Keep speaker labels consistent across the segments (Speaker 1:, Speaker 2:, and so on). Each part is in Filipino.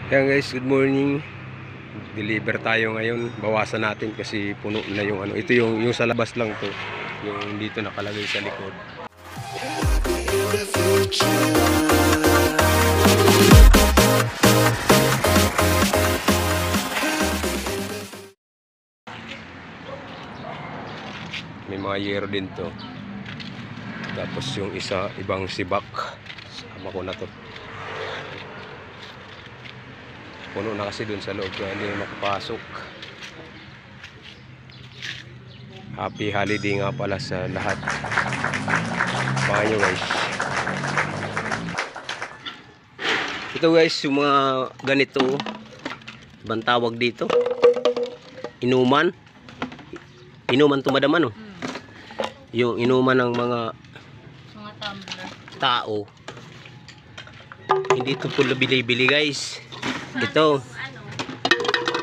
Speaker 1: Yan guys, good morning. Deliver tayo ngayon. Bawasan natin kasi puno na yung ano. Ito yung sa labas lang to. Yung dito nakalagay sa likod. May mga yero din to. Tapos yung isa, ibang sibak. Sama ko na to. Puno na kasi dun sa loob kaya hindi na makapasok. Happy holiday nga pala sa lahat. Baka nyo guys. Ito guys, yung mga ganito, ibang tawag dito, inuman. Inuman tumadaman, oh. Yung inuman ng mga
Speaker 2: tumbler
Speaker 1: tao. Hindi ito po bili-bili guys.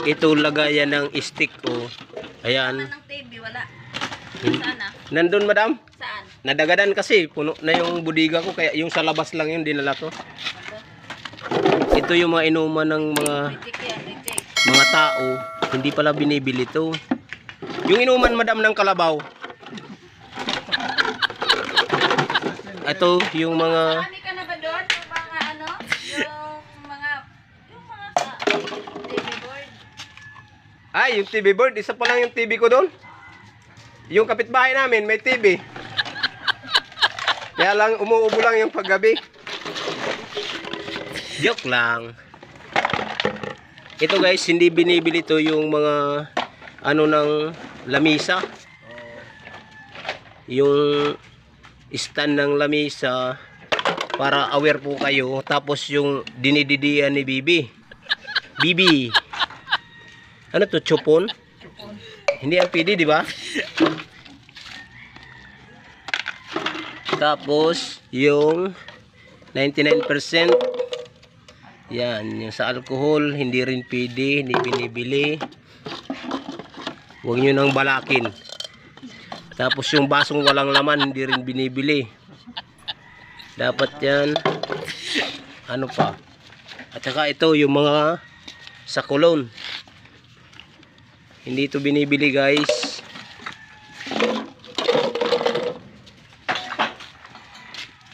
Speaker 1: Ito lagayan ng stick, oh. Ayan.
Speaker 2: ng TV, wala.
Speaker 1: Sana? Nandun madam?
Speaker 2: Saan?
Speaker 1: Nadagadan kasi, puno na yung budiga ko, kaya yung sa labas lang yun dinala to. Ito yung mga inuman ng mga tao, hindi pala binibili to. Yung inuman madam ng kalabaw. Ito yung mga
Speaker 2: Marami ka na ba doon? Yung mga ano? Yung mga TV board.
Speaker 1: Ay, yung TV board, isa pa lang yung TV ko doon. Yung kapitbahay namin may TV. Kaya lang umuubo lang yung paggabi. Joke lang. Ito guys, hindi binibili to yung mga ano ng lamisa. Yung stand ng lamisa para aware po kayo. Tapos yung dinididian ni Bibi. Bibi. Ano to, chupon? Hindi ang PD, di ba? Tapos yung 99%, yan, yung sa alcohol, hindi rin PD, hindi binibili. Huwag nyo nang balakin. Tapos yung basong walang laman, hindi rin binibili. Dapat yan. Ano pa? At saka ito, yung mga sakulon. Hindi ito binibili guys.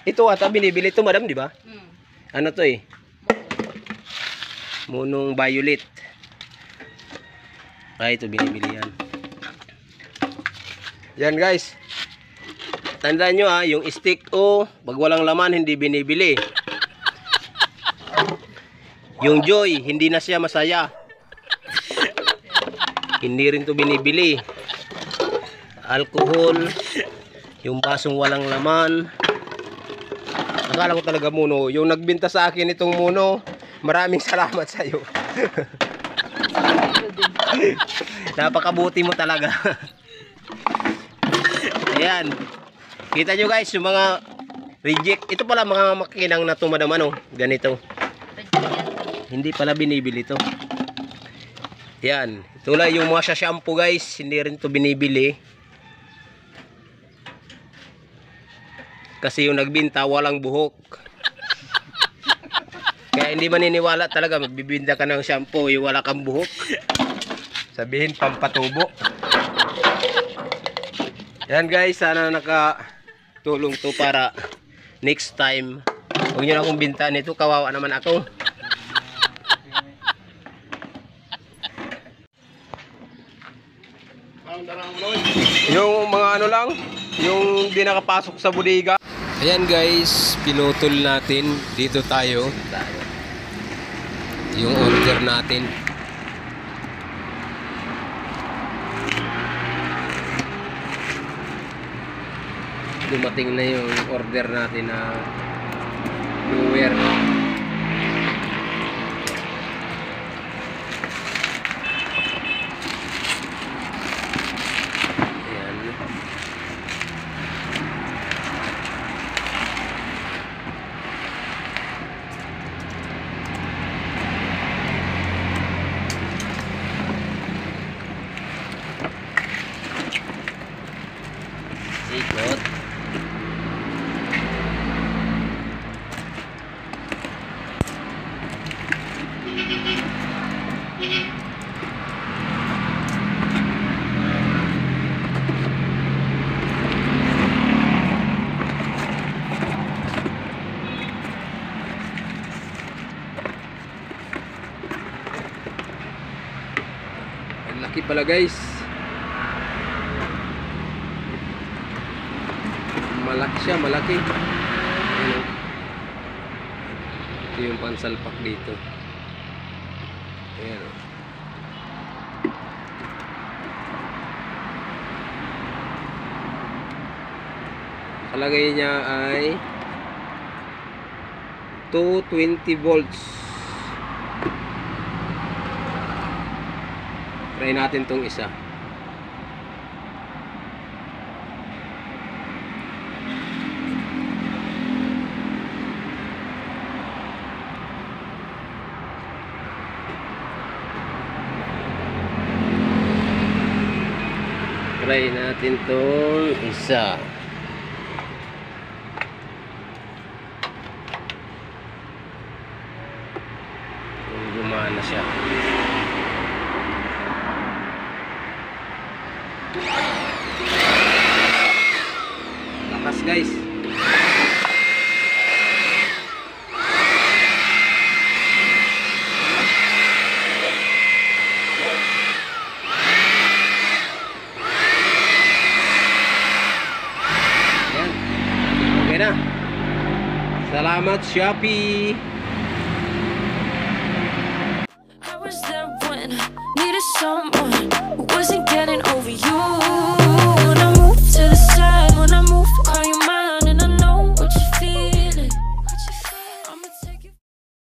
Speaker 1: Ito ata binibili ito madam, di ba? Ano to eh? Munong violet. Ay, ito binibili yan. Yan guys. Tandaan nyo ha, yung stick o pag walang laman hindi binibili. Yung joy, hindi na siya masaya. Hindi rin to binibili. Alcohol, yung basong walang laman. Akala ko talaga muno. Yung nagbinta sa akin itong muno, maraming salamat sa iyo. Napakabuti mo talaga. Ayan. Kita nyo guys, yung mga reject. Ito pala mga makinang na tumadaman, oh. Ganito. Hindi pala binibili to. Yan. Ito lang yung mga shampoo guys. Hindi rin to binibili. Kasi yung nagbinta walang buhok. Kaya hindi maniniwala talaga. Magbibinta ka ng shampoo yung wala kang buhok. Sabihin pampatubo. Yan guys. Sana nakatulong to para next time. Huwag nyo na akong binta nito. Kawawa naman ako. Yung mga ano lang, yung di nakapasok sa bodega. Ayan guys, pinutol natin. Dito tayo. Yung order natin. Dumating na yung order natin na blower. Ikot. Ang laki pala guys. Malaki siya, malaki. Ayan, oh. Ito yung pansalpak dito. Ayan, oh. Kalagay niya ay 220 volts. Try natin tong isa. Try natin tong isa. Gumana siya. Lakas guys. Yan. Okay na. Salamat Shopee.
Speaker 3: I was there when I needed someone who wasn't getting